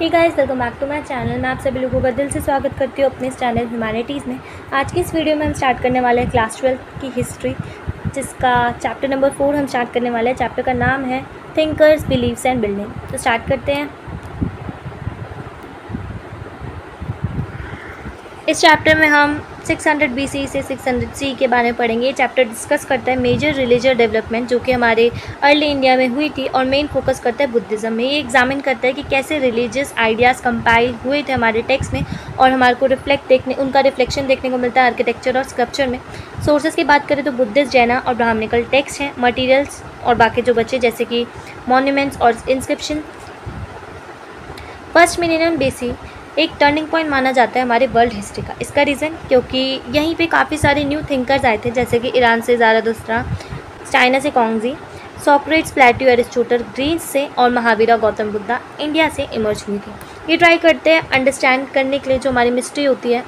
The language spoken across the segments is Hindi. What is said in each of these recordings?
Hey guys, welcome back to my channel. मैं आप सभी लोगों का दिल से स्वागत करती हूँ अपने इस चैनल ह्यूमैनिटीज़ में। आज की इस वीडियो में हम स्टार्ट करने वाले हैं क्लास 12 की हिस्ट्री, जिसका चैप्टर नंबर 4 हम स्टार्ट करने वाले हैं। चैप्टर का नाम है थिंकर्स, बिलीव्स एंड बिल्डिंग। तो स्टार्ट करते हैं। इस चैप्टर में हम 600 BC से 600 CE के बारे में पढ़ेंगे। ये चैप्टर डिस्कस करता है मेजर रिलीजियस डेवलपमेंट जो कि हमारे अर्ली इंडिया में हुई थी, और मेन फोकस करता है बुद्धिज़्म में। ये एग्जामिन करता है कि कैसे रिलीजियस आइडियाज़ कंपाइल हुए थे हमारे टेक्स्ट में, और हमारे को उनका रिफ्लेक्शन देखने को मिलता है आर्किटेक्चर और स्कल्पचर में। सोर्सेज की बात करें तो बुद्धिस्ट, जैना और ब्राह्मणिकल टेक्स्ट हैं। मटीरियल्स और बाकी जो बचे जैसे कि मॉन्यूमेंट्स और इंस्क्रिप्शन। फर्स्ट मिलेनियम BC एक टर्निंग पॉइंट माना जाता है हमारे वर्ल्ड हिस्ट्री का। इसका रीज़न क्योंकि यहीं पे काफ़ी सारे न्यू थिंकर्स आए थे, जैसे कि ईरान से ज़ाराथुस्ट्रा, चाइना से कॉन्गजी, सोक्रेट्स, प्लेटो, एरिस्टोटल ग्रीस से, और महावीरा गौतम बुद्धा इंडिया से इमर्ज हुई थी। ये ट्राई करते हैं अंडरस्टैंड करने के लिए जो हमारी मिस्ट्री होती है,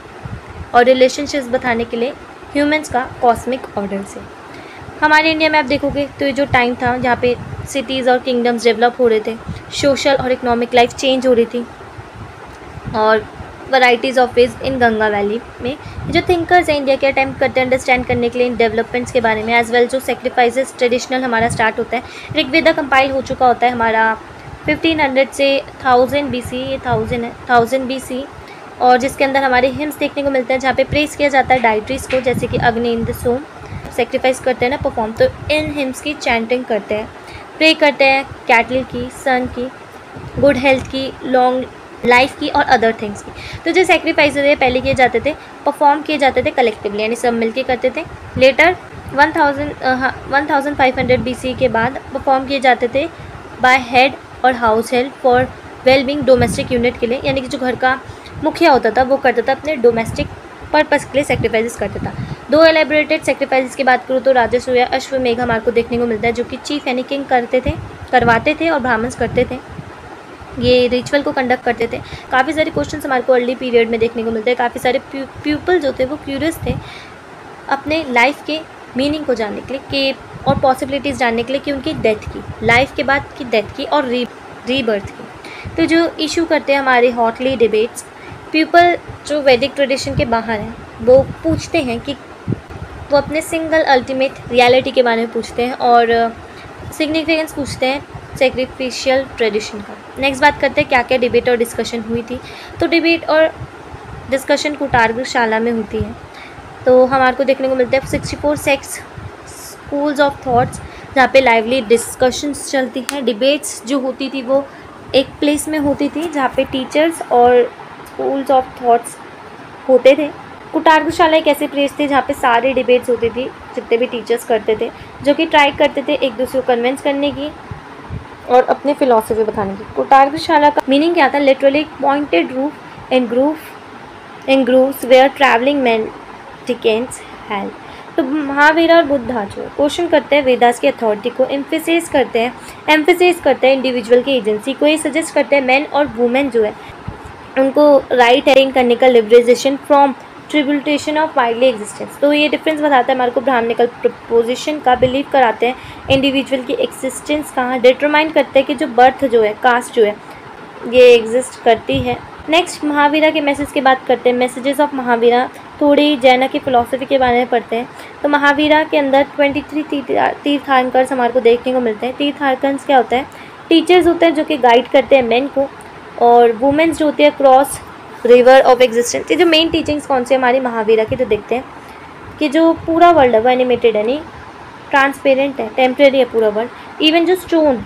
और रिलेशनशिप्स बताने के लिए ह्यूमन्स का कॉस्मिक ऑर्डर से। हमारे इंडिया में आप देखोगे तो ये जो टाइम था जहाँ पे सिटीज़ और किंगडम्स डेवलप हो रहे थे, सोशल और इकोनॉमिक लाइफ चेंज हो रही थी, और varieties of ways in Ganga valley में जो थिंकर्स हैं इंडिया के अटैम्प्ट करते हैं अंडरस्टैंड करने के लिए इन डेवलपमेंट्स के बारे में, एज वेल जो सेक्रीफाइसेस ट्रेडिशनल हमारा स्टार्ट होता है। ऋग्वेदा कंपाइल हो चुका होता है हमारा 1500 से 1000 BC, ये 1000 है, 1000 BC, और जिसके अंदर हमारे हिम्स देखने को मिलते हैं जहाँ पे प्रेस किया जाता है डाइट्रीज को, जैसे कि अग्नि, इंद्र, सोम। सेक्रीफाइस करते हैं ना परफॉर्म, तो इन हिम्स की चैंटिंग करते हैं, प्रे करते हैं कैटल की, सन की, गुड हेल्थ की, लॉन्ग लाइफ की, और अदर थिंग्स की। तो जो सेक्रीफाइस पहले किए जाते थे, परफॉर्म किए जाते थे कलेक्टिवली, यानी सब मिलके करते थे। लेटर 1500 BC के बाद परफॉर्म किए जाते थे बाय हेड और house help for wellbeing domestic unit के लिए, यानी कि जो घर का मुखिया होता था वो करता था अपने डोमेस्टिक पर्पज़ के लिए सेक्रीफाइसेस करता था। दो एलेबरेटेड सेक्रीफाइसेस की बात करूँ तो राजस्व या अश्वमेघ हमारे को देखने को मिलता है, जो कि चीफ यानी किंग करवाते थे और ब्राह्मण्स करते थे। ये रिचुअल को कंडक्ट करते थे। काफ़ी सारे क्वेश्चंस हमारे को अर्ली पीरियड में देखने को मिलते हैं। काफ़ी सारे पीपल जो थे वो क्यूरियस थे अपने लाइफ के मीनिंग को जानने के लिए कि, और पॉसिबिलिटीज़ जानने के लिए कि उनकी डेथ की, लाइफ के बाद की डेथ की, और रीबर्थ की। तो जो इशू करते हैं हमारे हॉटली डिबेट्स, पीपल जो वैदिक ट्रेडिशन के बाहर हैं वो पूछते हैं कि वो अपने सिंगल अल्टीमेट रियलिटी के बारे में पूछते हैं, और सिग्निफिकेंस पूछते हैं सेक्रीफिशियल ट्रेडिशन का। नेक्स्ट बात करते हैं क्या क्या डिबेट और डिस्कशन हुई थी। तो डिबेट और डिस्कशन कुटार्गशाला में होती है, तो हमारे को देखने को मिलता है 64 सेक्ट्स, स्कूल्स ऑफ थॉट्स, जहाँ पे लाइवली डिस्कशंस चलती हैं। डिबेट्स जो होती थी वो एक प्लेस में होती थी जहाँ पे टीचर्स और स्कूल्स ऑफ थॉट्स होते थे। कुटार्गशाला एक ऐसे प्लेस थे जहाँ पे सारे डिबेट्स होती थी, जितने भी टीचर्स करते थे, जो कि ट्राई करते थे एक दूसरे को कन्विंस करने की और अपने फिलॉसफी बताने की। कुटार्गशाला का मीनिंग क्या था? Literally pointed roof in grooves where travelling mendicants help. तो महावीरा और बुद्धा जो क्वेश्चन करते हैं वेदास की अथॉरिटी को, एम्फेसाइज करते हैं इंडिविजुअल की एजेंसी को। ये सजेस्ट करते हैं मैन और वुमेन जो है उनको राइट अटेन करने का, liberation from tribulation of worldly existence. तो ये डिफरेंस बताता है हमारे को ब्राह्मणिकल प्रपोजिशन का। बिलीव कराते हैं इंडिविजुअल की एक्सिस्टेंस कहाँ, डिटरमाइन करते हैं कि जो बर्थ जो है, कास्ट जो है, ये एग्जिस्ट करती है। नेक्स्ट महावीरा के मैसेज की बात करते हैं, मैसेजेस ऑफ महावीरा। थोड़ी जैना की फिलॉसफी के बारे में पढ़ते हैं। तो महावीरा के अंदर 23 तीर्थांकर्स हमारे को देखने को मिलते हैं। तीर्थांकर्स क्या होता है? टीचर्स होते हैं जो कि गाइड करते हैं मेन को, और वुमेन्स जो होती है क्रॉस रिवर ऑफ एग्जिस्टेंस। ये जो मेन टीचिंग्स कौन सी हमारी महावीरा की, तो देखते हैं कि जो पूरा वर्ल्ड है वो एनिमेटेड है, नहीं ट्रांसपेरेंट है, टेम्परेरी है पूरा वर्ल्ड। इवन जो स्टोन,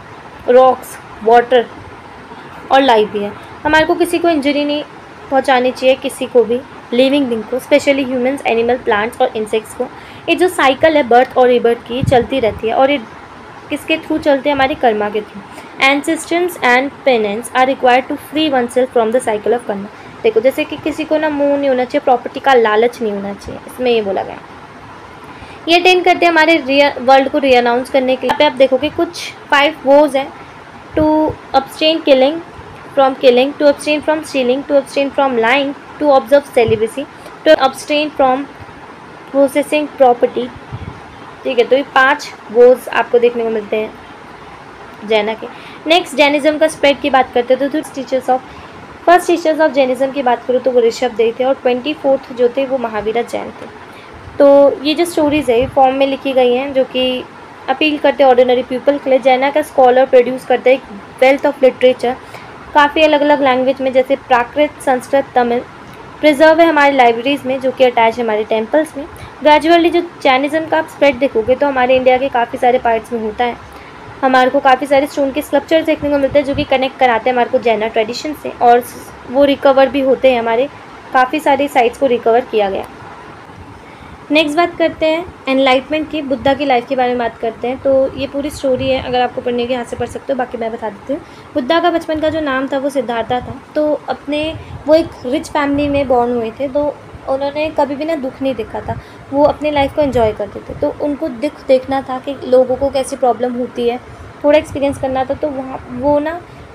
रॉक्स, वाटर और लाइफ भी है। हमारे को किसी को इंजरी नहीं पहुंचानी चाहिए, किसी को भी, लिविंग बीइंग को, स्पेशली ह्यूमंस, एनिमल, प्लांट्स और इंसेक्ट्स को। ये जो साइकिल है बर्थ और रिबर्थ की चलती रहती है, और ये किसके थ्रू चलते हैं? हमारी कर्मा के through. Ancestors and penance are required to free oneself from the cycle of karma. देखो जैसे कि किसी को ना मुंह नहीं होना चाहिए, प्रॉपर्टी का लालच नहीं होना चाहिए, इसमें ये बोला गया। ये अटेंड करते हैं हमारे वर्ल्ड को रीअनाउंस करने के लिए। यहाँ पे आप देखोगे कुछ 5 वोज हैं। To abstain from killing, to abstain from stealing, to abstain from lying, to observe celibacy, to abstain from processing property. ठीक है, तो ये 5 वोज आपको देखने को मिलते हैं जैना के। नेक्स्ट जैनिज्म का स्प्रेड की बात करते हैं तो teachers of first teachers of Jainism की बात करूँ तो वो ऋषभ देव थे, और 24th जो थे वो महावीरा जैन थे। तो ये जो स्टोरीज़ है फॉर्म में लिखी गई हैं जो कि अपील करते हैं ऑर्डिनरी पीपल के लिए। जैना का स्कॉलर प्रोड्यूस करते हैं एक वेल्थ ऑफ लिटरेचर, काफ़ी अलग अलग लैंग्वेज में, जैसे प्राकृत, संस्कृत, तमिल प्रिजर्व है हमारी लाइब्रेरीज़ में, जो कि अटैच है हमारे टेम्पल्स में। ग्रेजुअली जो जैनिज़्म का आप स्प्रेड देखोगे तो हमारे इंडिया के काफ़ी सारे पार्ट्स में होता है। हमारे को काफ़ी सारे स्टोन के स्कल्पचर देखने को मिलते हैं जो कि कनेक्ट कराते हैं हमारे को जैना ट्रेडिशन से, और वो रिकवर भी होते हैं, हमारे काफ़ी सारी साइट्स को रिकवर किया गया। नेक्स्ट बात करते हैं एनलाइटमेंट की, बुद्धा की लाइफ के बारे में बात करते हैं। तो ये पूरी स्टोरी है, अगर आपको पढ़ने के हाथ से पढ़ सकते हो, बाकी मैं बता देती हूँ। बुद्धा का बचपन का जो नाम था वो सिद्धार्था था। तो वो एक रिच फैमिली में बॉर्न हुए थे, तो उन्होंने कभी भी ना दुख नहीं देखा था, वो अपनी लाइफ को एंजॉय करते थे। तो उनको दुख देखना था कि लोगों को कैसी प्रॉब्लम होती है, थोड़ा एक्सपीरियंस करना था। तो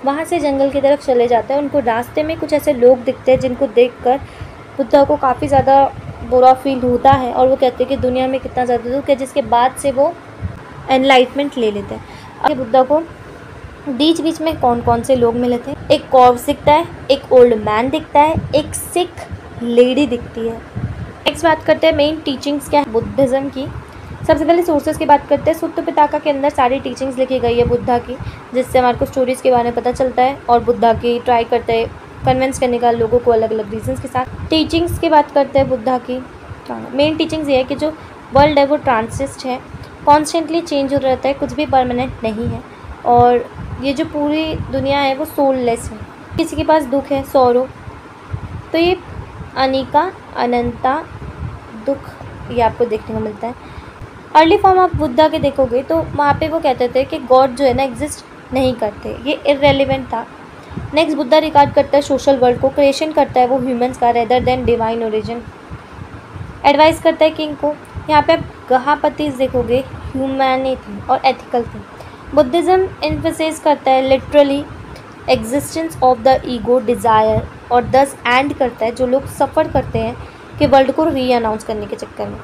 वहाँ से जंगल की तरफ चले जाते हैं। उनको रास्ते में कुछ ऐसे लोग दिखते हैं जिनको देखकर बुद्धा को काफ़ी ज़्यादा बुरा फील होता है, और वो कहते हैं कि दुनिया में कितना ज़्यादा दुख है, जिसके बाद से वो एनलाइटमेंट ले लेते हैं। अब बुद्धा को बीच बीच में कौन कौन से लोग मिले थे, एक कॉर्प्स दिखता है, एक ओल्ड मैन दिखता है, एक सिख लेडी दिखती है। नेक्स्ट बात करते हैं मेन टीचिंग्स क्या है बुद्धिज़्म की। सबसे पहले सोर्सेज की बात करते हैं। सुत्त पिटाका के अंदर सारी टीचिंग्स लिखी गई है बुद्धा की, जिससे हमारे को स्टोरीज़ के बारे में पता चलता है, और बुद्धा की ट्राई करते हैं कन्विंस करने का लोगों को अलग अलग रीजंस के साथ। टीचिंग्स की बात करते हैं बुद्धा की। मेन टीचिंग्स ये है कि जो वर्ल्ड है वो ट्रांसिस्ट है, कॉन्स्टेंटली चेंज हो रहता है, कुछ भी परमानेंट नहीं है, और ये जो पूरी दुनिया है वो सोललेस है। किसी के पास दुख है, सौरो, तो ये अनिका, अनंता, दुख, ये आपको देखने को मिलता है। अर्ली फॉर्म आप बुद्धा के देखोगे तो वहाँ पे वो कहते थे कि गॉड जो है ना एग्जिस्ट नहीं करते, ये इररेलेवेंट था। नेक्स्ट बुद्धा रिगार्ड करता है सोशल वर्ल्ड को, क्रिएशन करता है वो ह्यूमंस का rather than divine origin. Advice करता है किंग को। यहाँ पे आप गहापतीज देखोगे, ह्यूमैनिटी और एथिकल थी। बुद्धिज़्म एम्फसाइज करता है literally existence of the ego desire, और दस एंड करता है जो लोग सफ़र करते हैं कि वर्ल्ड को री अनाउंस करने के चक्कर में।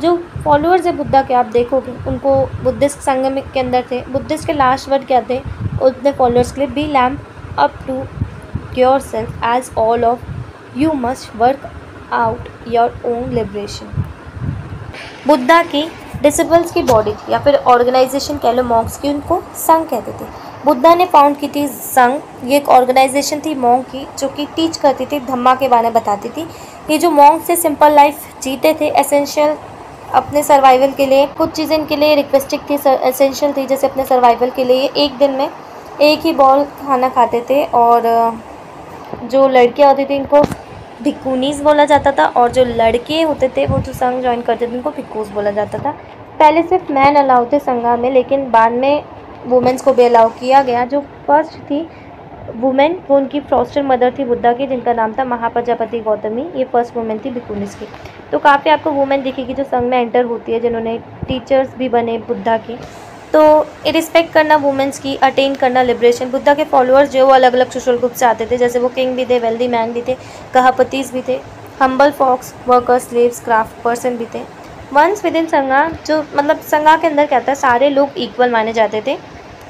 जो फॉलोअर्स है बुद्धा के आप देखोगे उनको बुद्धिस्ट संघ के अंदर थे। बुद्धिस्ट के लास्ट वर्ड क्या थे अपने फॉलोअर्स के लिए, be lamp up to yourself as all of you must work out your own liberation. Buddha की डिसिपल्स की बॉडी थी, या फिर ऑर्गेनाइजेशन कह लो मॉन्क्स की, उनको संघ कहते थे। बुद्धा ने फाउंड की थी संघ, ये एक ऑर्गेनाइजेशन थी मॉन्क की जो कि टीच करती थी, धम्मा के बारे में बताती थी। ये जो मॉन्क से सिंपल लाइफ जीते थे, एसेंशियल अपने सर्वाइवल के लिए, कुछ चीज़ें इनके लिए रिक्वेस्टिक थी, एसेंशियल थी, जैसे अपने सर्वाइवल के लिए एक दिन में एक ही बॉल खाना खाते थे, और जो लड़कियां होती थी इनको भिक्कुनीज बोला जाता था, और जो लड़के होते थे वो जो संघ ज्वाइन करते थे उनको भिक्कूस बोला जाता था। पहले सिर्फ मैन अलाउ थे संघा में, लेकिन बाद में वुमेंस को भी अलाउ किया गया। जो फर्स्ट थी वुमेन वो उनकी फॉस्टर मदर थी बुद्धा की, जिनका नाम था महाप्रजापति गौतमी, ये फर्स्ट वुमेन थी भिक्कुनीज की। तो काफ़ी आपको वुमेन दिखेगी जो संघ में एंटर होती है, जिन्होंने टीचर्स भी बने बुद्धा की। तो रिस्पेक्ट करना वुमेंस की, अटेन करना लिबरेशन। बुद्धा के फॉलोअर्स जो वो अलग अलग सोशल ग्रुप से आते थे, जैसे वो किंग भी थे, वेल्दी मैन भी थे, गहापतीज भी थे, humble folks, workers, slaves, craft person भी थे। वंस विद इन संघा, जो मतलब संघा के अंदर क्या था, सारे लोग इक्वल माने जाते थे,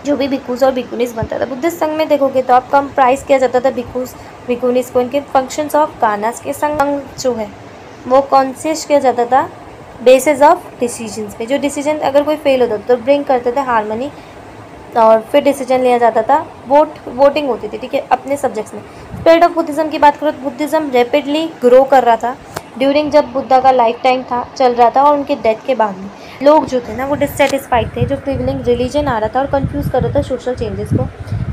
जो भी भिक्खूस और भिक्कुनीस बनता था। बुद्धिस्ट संघ में देखोगे तो आप कंप्राइज किया जाता था भिक्खूस भिक्कुनीस को इनके फंक्शंस ऑफ गानास के। संघ जो है वो कॉन्सियस किया जाता था बेसिस ऑफ डिसीजंस पे। जो डिसीजन अगर कोई फेल होता तो ब्रिंग करते थे हारमोनी, और फिर डिसीजन लिया जाता था, वोटिंग होती थी, ठीक है, अपने सब्जेक्ट्स में। स्प्रेड ऑफ बुद्धिज़्म की बात करो तो बुद्धिज़्म रैपिडली ग्रो कर रहा था ड्यूरिंग जब बुद्धा का लाइफ टाइम था, चल रहा था, और उनके डेथ के बाद में लोग जो थे ना वो डिससेटिस्फाइड थे, जो प्रिविलिंग रिलीजन आ रहा था और कंफ्यूज कर रहा था सोशल चेंजेस को।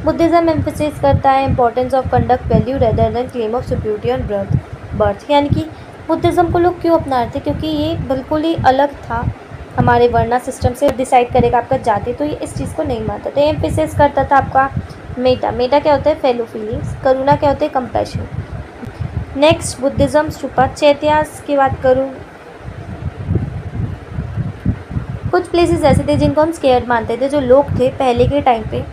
बुद्धिज़्म एम्फसाइज करता है importance of conduct value rather than claim of superiority on birth. यानी कि बुद्धिज़्म को लोग क्यों अपना रहे थे, क्योंकि ये बिल्कुल ही अलग था हमारे वर्णा सिस्टम से, डिसाइड करेगा आपका जाति, तो ये इस चीज़ को नहीं मानता था। एम्फेसिस करता था आपका मेटा क्या होता है, फेलो फीलिंग्स, करुणा क्या होता है, कंपैशन। नेक्स्ट बुद्धिज़्म स्टूपा चैत्यास की बात करूँ, कुछ प्लेसेस ऐसे थे जिनको हम स्केयर्ड मानते थे, जो लोग थे पहले के टाइम पे।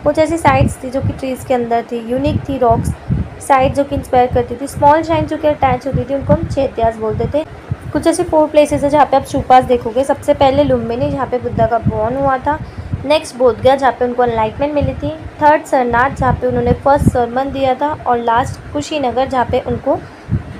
कुछ ऐसी साइट्स थी जो कि ट्रीज़ के अंदर थी, यूनिक थी रॉक्स साइट जो कि इंस्पायर करती थी, स्मॉल शाइन जो कि अटैच होती थी, उनको हम चैत्यास बोलते थे। कुछ ऐसे 4 प्लेसेस है जहाँ पे आप स्टूपास देखोगे। सबसे पहले लुम्बिनी, जहाँ पे बुद्धा का बॉर्न हुआ था, नेक्स्ट बोधगया जहाँ पे उनको एनलाइटमेंट मिली थी। थर्ड सरनाथ जहाँ पे उन्होंने फर्स्ट सरमन दिया था। और लास्ट कुशीनगर जहाँ पे उनको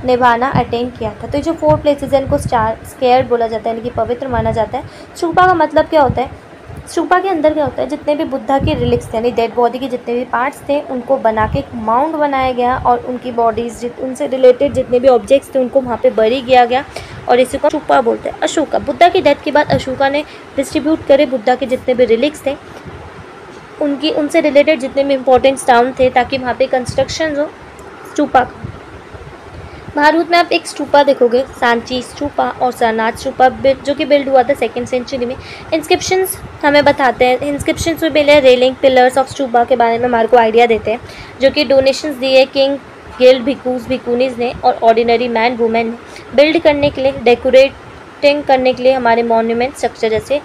निभाना अटेंड किया था। तो जो 4 प्लेसेस हैं इनको स्केयर बोला जाता है, यानी कि पवित्र माना जाता है। स्तूपा का मतलब क्या होता है? स्तूपा के अंदर क्या होता है, जितने भी बुद्धा के रिलिक्स थे यानी डेड बॉडी के जितने भी पार्ट्स थे उनको बना के एक माउंट बनाया गया और उनकी बॉडीज उनसे रिलेटेड जितने भी ऑब्जेक्ट्स थे उनको वहाँ पे बरी किया गया और इसी को स्तूपा बोलते हैं। अशोका, बुद्धा की डेथ के बाद अशोका ने डिस्ट्रीब्यूट करे बुद्धा के जितने भी रिलिक्स थे उनसे रिलेटेड जितने भी इंपॉर्टेंट टाउन थे ताकि वहाँ पे कंस्ट्रक्शन हो स्तूपा का। भारत में आप एक स्तूपा देखोगे, सांची स्तूपा और सारनाथ स्तूपा जो कि बिल्ड हुआ था 2nd सेंचुरी में। इंस्क्रिप्शंस हमें बताते हैं, इंस्क्रिप्शंस में मिले रेलिंग पिलर्स ऑफ स्तूपा के बारे में हमारे को आइडिया देते हैं, जो कि डोनेशंस दिए किंग गिल्ड भिक्खूज भिक्खुनीज ने और ऑर्डिनरी मैन वुमेन ने बिल्ड करने के लिए, डेकोरेटिंग करने के लिए हमारे मॉन्यूमेंट स्ट्रक्चर जैसे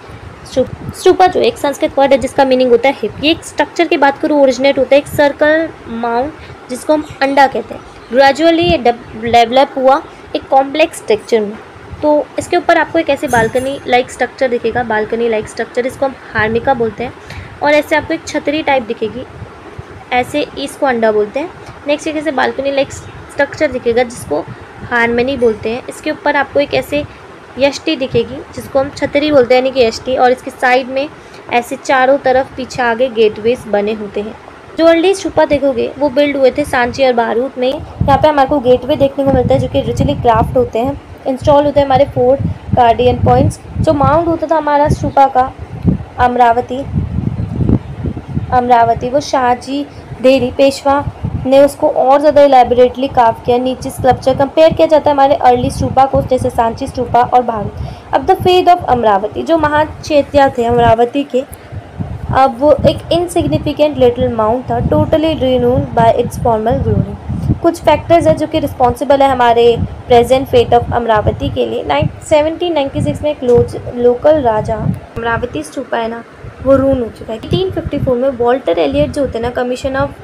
स्तूपा जो एक संस्कृत वर्ड है जिसका मीनिंग होता है हिप। ये एक स्ट्रक्चर की बात करूँ ओरिजिनेट होता है एक सर्कल माउंट जिसको हम अंडा कहते हैं। ग्रेजुअली ये डेवलप हुआ एक कॉम्प्लेक्स स्ट्रक्चर में। तो इसके ऊपर आपको एक ऐसे बालकनी लाइक स्ट्रक्चर दिखेगा, बालकनी लाइक स्ट्रक्चर, इसको हम हार्मिका बोलते हैं। और ऐसे आपको एक छतरी टाइप दिखेगी, ऐसे इसको अंडा बोलते हैं। नेक्स्ट एक ऐसे बालकनी लाइक स्ट्रक्चर दिखेगा जिसको हारमनी बोलते हैं। इसके ऊपर आपको एक ऐसे यष्टि दिखेगी जिसको हम छतरी बोलते हैं यानी कि यष्टि, और इसके साइड में ऐसे चारों तरफ पीछे आगे गेटवेज बने होते हैं। जो अर्ली स्तूपा देखोगे वो बिल्ड हुए थे सांची और बारूद में। यहाँ पे हमारे को गेटवे देखने को मिलता है जो कि रिचली क्राफ्ट होते हैं, इंस्टॉल होते हैं हमारे 4 गार्डियन पॉइंट्स। जो माउंट होता था हमारा स्तूपा का अमरावती वो शाहजी देरी पेशवा ने उसको और ज़्यादा इलेबोरेटली कार्व किया। नीचे स्कल्पचर कंपेयर किया जाता है हमारे अर्ली स्तूपा को जैसे सांची स्तूपा और बारूद। अब द फेट ऑफ अमरावती, जो महाचैत्या थे अमरावती के, अब वो एक इनसिग्निफिकेंट लिटिल माउंट था totally renewed bye it's formal glory. कुछ फैक्टर्स है जो कि रिस्पॉन्सिबल है हमारे प्रेजेंट फेट ऑफ अमरावती के लिए। 1796 में एक लोकल राजा अमरावती स्तूपा है ना वो रून हो चुका है। 1854 में वॉल्टर एलियट जो होते हैं ना कमीशन ऑफ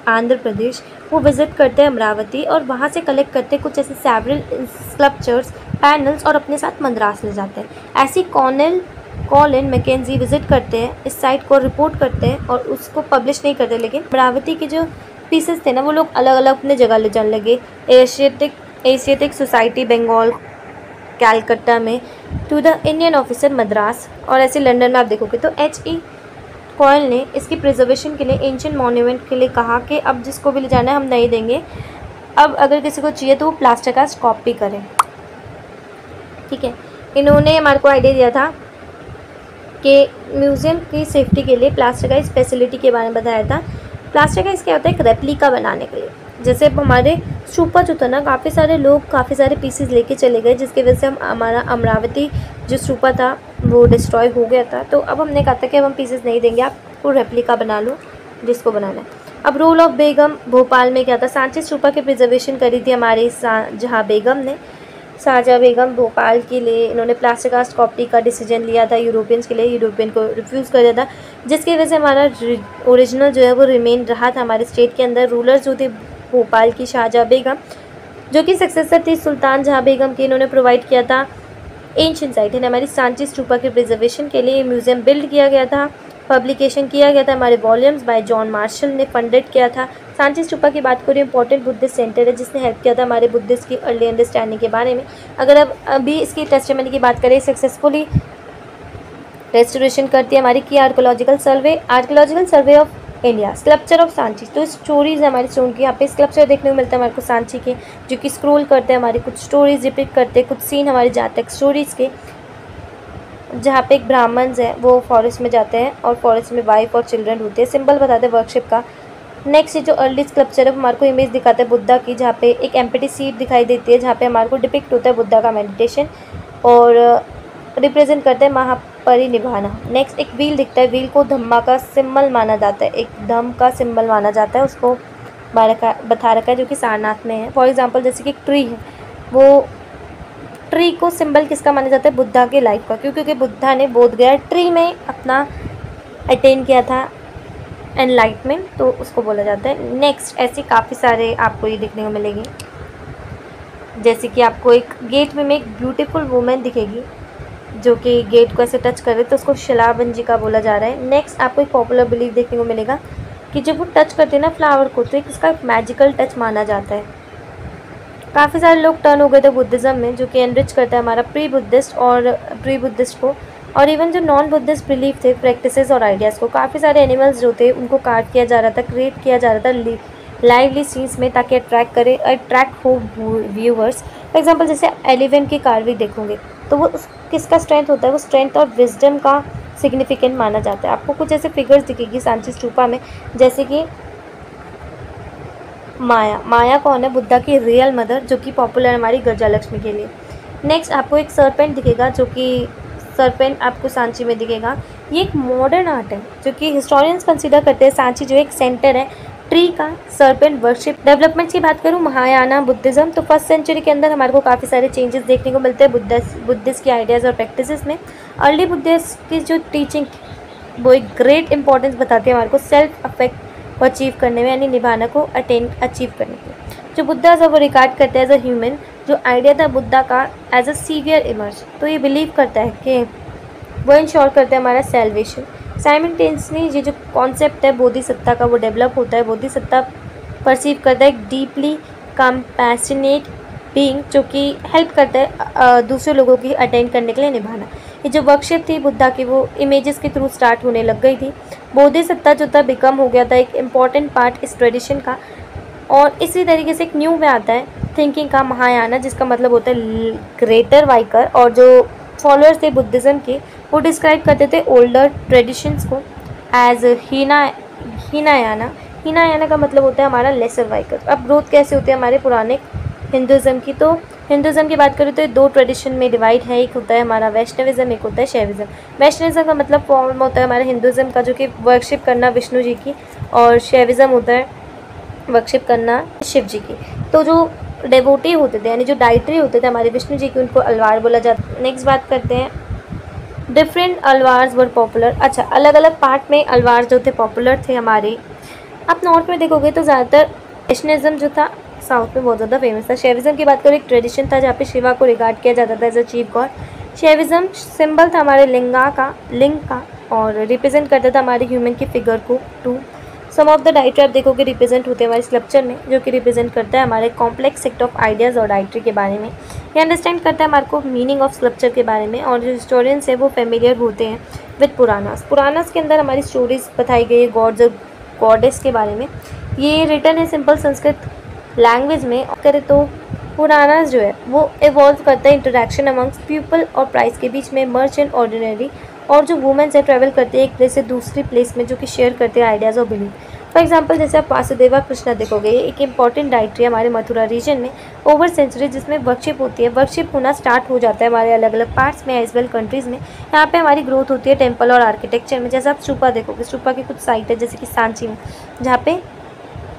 आंध्र प्रदेश, वो विजिट करते हैं अमरावती और वहाँ से कलेक्ट करते हैं कुछ ऐसे सेवरल स्कल्पचर्स पैनल्स और अपने साथ मद्रास ले जाते हैं। ऐसी कॉलिन मैकेंजी विजिट करते हैं, इस साइट को रिपोर्ट करते हैं और उसको पब्लिश नहीं करते, लेकिन अमरावती के जो पीसेस थे ना वो लोग अलग अलग अपने जगह ले जाने लगे। एशियाटिक सोसाइटी बंगाल कैलकत्ता में, to the Indian officer Madras, और ऐसे लंदन में आप देखोगे तो H.E. कॉयल ने इसकी प्रिजर्वेशन के लिए एंशिएंट मॉन्यूमेंट के लिए कहा कि अब जिसको भी ले जाना है हम नहीं देंगे, अब अगर किसी को चाहिए तो वो प्लास्टर कास्ट कॉपी करें। ठीक है, इन्होंने हमारे को आइडिया दिया था कि म्यूज़ियम की सेफ्टी के लिए प्लास्टर का इस फैसिलिटी के बारे में बताया था। प्लास्टर का इसका होता है एक रेप्लिका बनाने के लिए, जैसे हमारे स्तूपा जो था ना काफ़ी सारे लोग काफ़ी सारे पीसेस लेके चले गए जिसकी वजह से हमारा अमरावती जो स्तूपा था वो डिस्ट्रॉय हो गया था। तो अब हमने कहा था कि अब हम पीसेस नहीं देंगे, आप वो रेप्लिका बना लो जिसको बनाना है। अब रोल ऑफ बेगम भोपाल में क्या था, सांची स्तूपा की प्रिजर्वेशन करी थी हमारी शाहजहाँ बेगम ने। शाहजहाँ बेगम भोपाल के लिए इन्होंने प्लास्टर कास्ट कॉपी का डिसीजन लिया था यूरोपियंस के लिए, यूरोपियन को रिफ्यूज़ कर दिया था, जिसकी वजह से हमारा ओरिजिनल जो है वो रिमेन रहा था हमारे स्टेट के अंदर। रूलर जो थे भोपाल की शाहजहाँ बेगम जो कि सक्सेसर थी सुल्तान जहाँ बेगम की, इन्होंने प्रोवाइड किया था एंशिएंट साइट है हमारी सांची स्तूपा के प्रिजर्वेशन के लिए। म्यूज़ियम बिल्ड किया गया था, पब्लिकेशन किया गया था हमारे वॉल्यूम्स बाय जॉन मार्शल ने फंडेड किया था। सांची स्तूपा की बात करें इंपॉर्टेंट बुद्धिस्ट सेंटर है जिसने हेल्प किया था हमारे बुद्धिस्ट की अर्ली अंडरस्टैंडिंग के बारे में। अगर अब अभी इसकी टेस्टिमनी की बात करें, सक्सेसफुली रेस्टोरेशन करती है हमारी की archaeological survey of India, sculpture of Sanchi. तो स्टोरीज़ है हमारी स्टोन की, यहाँ पे स्कल्पचर देखने को मिलता है हमारे को सांची के, जो कि स्क्रोल करते हैं हमारी कुछ स्टोरीज डिपिक्ट करते हैं, कुछ सीन हमारे जातक स्टोरीज़ के, जहाँ पे एक ब्राह्मण्स है वो फॉरेस्ट में जाते हैं और फॉरेस्ट में वाइफ और चिल्ड्रन होते हैं, सिंबल बताते हैं वर्कशिप का। नेक्स्ट जो अर्ली स्कल्पचर है हमारे को इमेज दिखाता है बुद्धा की, जहाँ पे एक एम्प्टी सीट दिखाई देती है जहाँ पे हमारे को डिपिक्ट होता है बुद्धा का मेडिटेशन और रिप्रेजेंट करते हैं महापरिनिर्वाण। नेक्स्ट एक व्हील दिखता है, व्हील को धम्मा का सिंबल माना जाता है, एक धम्म का सिंबल माना जाता है, उसको बता रखा है जो कि सारनाथ में है। फॉर एग्जांपल जैसे कि एक ट्री है, वो ट्री को सिंबल किसका माना जाता है, बुद्धा के लाइफ का, क्योंकि बुद्धा ने बोधगया ट्री में अपना अटेन किया था एनलाइटमेंट, तो उसको बोला जाता है। नेक्स्ट ऐसे काफ़ी सारे आपको ये देखने को मिलेंगे, जैसे कि आपको एक गेटवे में एक ब्यूटीफुल वुमेन दिखेगी जो कि गेट को ऐसे टच करे तो उसको शिलाबंजिका बोला जा रहा है। नेक्स्ट आपको एक पॉपुलर बिलीफ देखने को मिलेगा कि जब वो टच करते हैं ना फ्लावर को तो एक इसका एक मैजिकल टच माना जाता है। काफ़ी सारे लोग टर्न हो गए थे बुद्धिज़्म में, जो कि एनरिच करता है हमारा प्री बुद्धिस्ट को, और इवन जो नॉन बुद्धिस्ट बिलीफ थे, प्रैक्टिसेस और आइडियाज़ को। काफ़ी सारे एनिमल्स जो थे उनको काट किया जा रहा था, क्रिएट किया जा रहा था लाइवली सीन्स में, ताकि अट्रैक्ट हो व्यूअर्स। फॉर एग्जांपल जैसे एलिफेंट की कार्विंग देखोगे तो वो किसका स्ट्रेंथ होता है, वो स्ट्रेंथ और विजडम का सिग्निफिकेंट माना जाता है। आपको कुछ ऐसे फिगर्स दिखेगी सांची स्तूपा में, जैसे कि माया कौन है, बुद्धा की रियल मदर, जो कि पॉपुलर हमारी गजालक्ष्मी के लिए। नेक्स्ट आपको एक सरपेंट दिखेगा, जो कि सरपेंट आपको सांची में दिखेगा। ये एक मॉडर्न आर्ट है जो कि हिस्टोरियंस कंसीडर करते हैं सांची जो एक सेंटर है ट्री का सरपेंट वर्शिप। डेवलपमेंट की बात करूँ महायाना बुद्धिज़्म, तो फर्स्ट सेंचुरी के अंदर हमारे को काफ़ी सारे चेंजेस देखने को मिलते हैं बुद्धिस्ट की आइडियाज़ और प्रैक्टिसेस में। अर्ली बुद्धिस्ट की जो टीचिंग वो एक ग्रेट इंपॉर्टेंस बताती है हमारे को सेल्फ अफेक्ट को अचीव करने में, यानी निभाना को अचीव करने में। जो बुद्धा है वो रिगार्ड करते हैं एज अ ह्यूमन। जो आइडिया था बुद्धा का एज अ सीवियर इमर्ज, तो ये बिलीव करता है कि वो इंश्योर करते हैं हमारा सेल्वेशन। साइमल्टेनियसली ये जो कॉन्सेप्ट है बोधिसत्ता का वो डेवलप होता है। बोधिसत्ता परसीव करता है एक डीपली कंपैशनेट बीइंग, जो कि हेल्प करता है दूसरे लोगों की अटेंड करने के लिए निभाना। ये जो वर्कशिप थी बुद्धा की वो इमेजेस के थ्रू स्टार्ट होने लग गई थी। बोधिसत्ता जो था बिकम हो गया था एक इम्पॉर्टेंट पार्ट इस ट्रेडिशन का। और इसी तरीके से एक न्यू में आता है थिंकिंग का महायाना, जिसका मतलब होता है ग्रेटर वाइकर। और जो फॉलोअर्स थे बुद्धिज़्म के वो डिस्क्राइब करते थे ओल्डर ट्रेडिशंस को एज हीनायाना। हीनायाना का मतलब होता है हमारा लेसर वाइकर। अब ग्रोथ कैसे होती है हमारे पुराने हिंदुज़्म की, तो हिंदुज़्म की बात करें तो दो ट्रेडिशन में डिवाइड है। एक होता है हमारा वैष्णविज़्म, एक होता है शैविज़्म। वैष्णविज़्म का मतलब फॉर्म होता है हमारे हिंदुज़्म का, जो कि वर्शिप करना विष्णु जी की, और शैविज़्म होता है वर्शिप करना शिव जी की। तो जो डेवोटी होते थे यानी जो डाइटरी होते थे हमारे विष्णु जी की, उनको अलवार बोला जाता है। नेक्स्ट बात करते हैं डिफरेंट अलवार्स वर पॉपुलर। अच्छा, अलग अलग पार्ट में अलवार जो थे पॉपुलर थे हमारे। आप नॉर्थ में देखोगे तो ज़्यादातर वैष्णविज़्म जो था साउथ में बहुत ज़्यादा फेमस था। शैविज़्म की बात करें एक ट्रेडिशन था जहाँ पे शिवा को रिगार्ड किया जाता था as a chief god. Shaivism symbol था हमारे लिंग का और रिप्रेजेंट करता था हमारे ह्यूमन की फिगर को to. Some of the dietary आप देखोगे रिप्रेजेंट होते हैं हमारे स्कल्पचर में, जो कि रिप्रेजेंट करता है हमारे कॉम्प्लेक्स सेट ऑफ आइडियाज़ और डाइट्री के बारे में। ये अंडरस्टैंड करता है हमारे को मीनिंग ऑफ स्कल्पचर के बारे में। और जो हिस्टोरियंस है वो फेमिलियर होते हैं विद पुरानास के अंदर हमारी स्टोरीज बताई गई है गॉड्स और गॉडेस के बारे में। ये रिटन है सिंपल संस्कृत लैंग्वेज में। करें तो पुरानास जो है वो इवॉल्व करता है इंटरेक्शन अमंग्स पीपल और प्राइस के बीच में, मर्चेंट ऑर्डिनरी और जो वुमेन्स है ट्रैवल करते हैं एक प्लेस से दूसरी प्लेस में, जो कि शेयर करते हैं आइडियाज़ और बिलीफ। फॉर एग्जांपल जैसे आप वासुदेवा कृष्णा देखोगे, ये एक इंपॉर्टेंट डाइट्री है हमारे मथुरा रीजन में ओवर सेंचुरी, जिसमें वर्कशिप होती है। वर्कशिप होना स्टार्ट हो जाता है हमारे अलग अलग पार्ट्स में एज वेल कंट्रीज़ में। यहाँ पे हमारी ग्रोथ होती है टेम्पल और आर्किटेक्चर में। जैसे आप स्तूपा देखोगे, स्तूपा की कुछ साइट है जैसे कि सांची में, जहाँ पे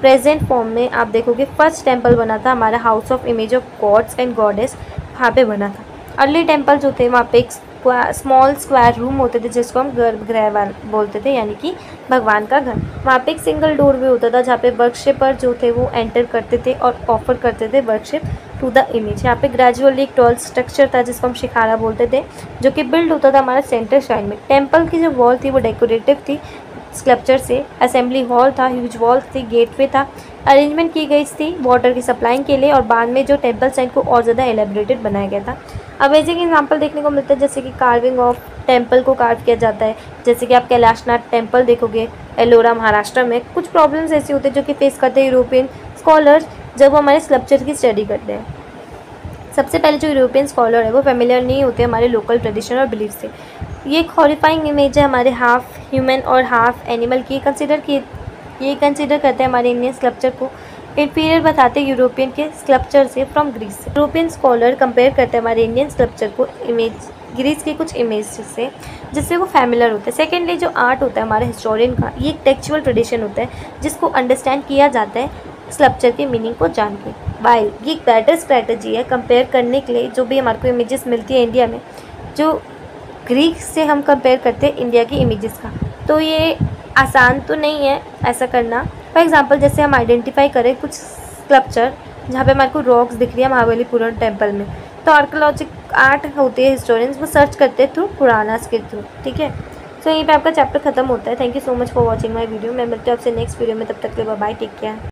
प्रेजेंट फॉर्म में आप देखोगे फर्स्ट टेम्पल बना था हमारा house of image of gods and goddess, वहाँ पे बना था। अर्ली टेम्पल जो थे वहाँ पे एक स्मॉल स्क्वायर रूम होते थे जिसको हम गर्भगृह बोलते थे, यानी कि भगवान का घर। वहाँ पे एक सिंगल डोर वे होता था जहाँ पे वर्कशिपर जो थे वो एंटर करते थे और ऑफर करते थे वर्कशिप टू द इमेज। यहाँ पे ग्रेजुअली एक टॉल स्ट्रक्चर था जिसको हम शिखारा बोलते थे, जो कि बिल्ड होता था हमारा सेंटर शाइन में। टेम्पल की जो वॉल थी वो डेकोरेटिव थी स्कल्पचर से। असेंबली हॉल था, ह्यूज वॉल्स थी, गेटवे था, अरेंजमेंट की गई थी वाटर की सप्लाइंग के लिए। और बाद में जो टेम्पल साइट को और ज़्यादा एलेबरेटेड बनाया गया था। अमेजिंग एग्जांपल देखने को मिलता है जैसे कि कार्विंग ऑफ टेम्पल को कार्व किया जाता है। जैसे कि आप कैलाशनाथ टेम्पल देखोगे एलोरा महाराष्ट्र में। कुछ प्रॉब्लम्स ऐसी होते हैं जो कि फेस करते हैं यूरोपियन स्कॉलर्स जब हमारे स्कल्पचर की स्टडी करते हैं। सबसे पहले जो यूरोपियन स्कॉलर है वो फेमिलियर नहीं होते हमारे लोकल ट्रेडिशन और बिलीफ से। ये एक हॉरिफाइंग इमेज है हमारे हाफ ह्यूमन और हाफ एनिमल की। ये कंसिडर करते हैं हमारे इंडियन स्कल्पचर को इंफीरियर बताते हैं यूरोपियन के स्कल्पचर से फ्रॉम ग्रीस से। यूरोपियन स्कॉलर कंपेयर करते हैं हमारे इंडियन स्कल्पचर को ग्रीस की कुछ इमेज से, जिससे वो फैमिलियर होता है। सेकेंडली जो आर्ट होता है हमारे हिस्टोरियन का, ये एक टेक्चुअल ट्रेडिशन होता है जिसको अंडरस्टैंड किया जाता है स्कल्पचर के मीनिंग को जान के। वाइल ये एक बेटर स्ट्रैटेजी है कंपेयर करने के लिए। जो भी हमारे को इमेजेस मिलती है इंडिया में, जो ग्रीक से हम कंपेयर करते हैं इंडिया की इमेजेस का, तो ये आसान तो नहीं है ऐसा करना। फॉर एग्जांपल जैसे हम आइडेंटिफाई करें कुछ स्कल्पचर जहाँ पे हमारे को रॉक्स दिख रही है महाबलीपुरम टेम्पल में, तो आर्कोलॉजिक आर्ट होती है, हिस्टोरियंस वो सर्च करते हैं थ्रू पुरानास के थ्रू, ठीक है। सो यहीं पे आपका चैप्टर खत्म होता है। Thank you so much for watching my video. मैं मिलती हूँ आपसे नेक्स्ट वीडियो में, तब तक के लिए बाय बाय, टेक केयर।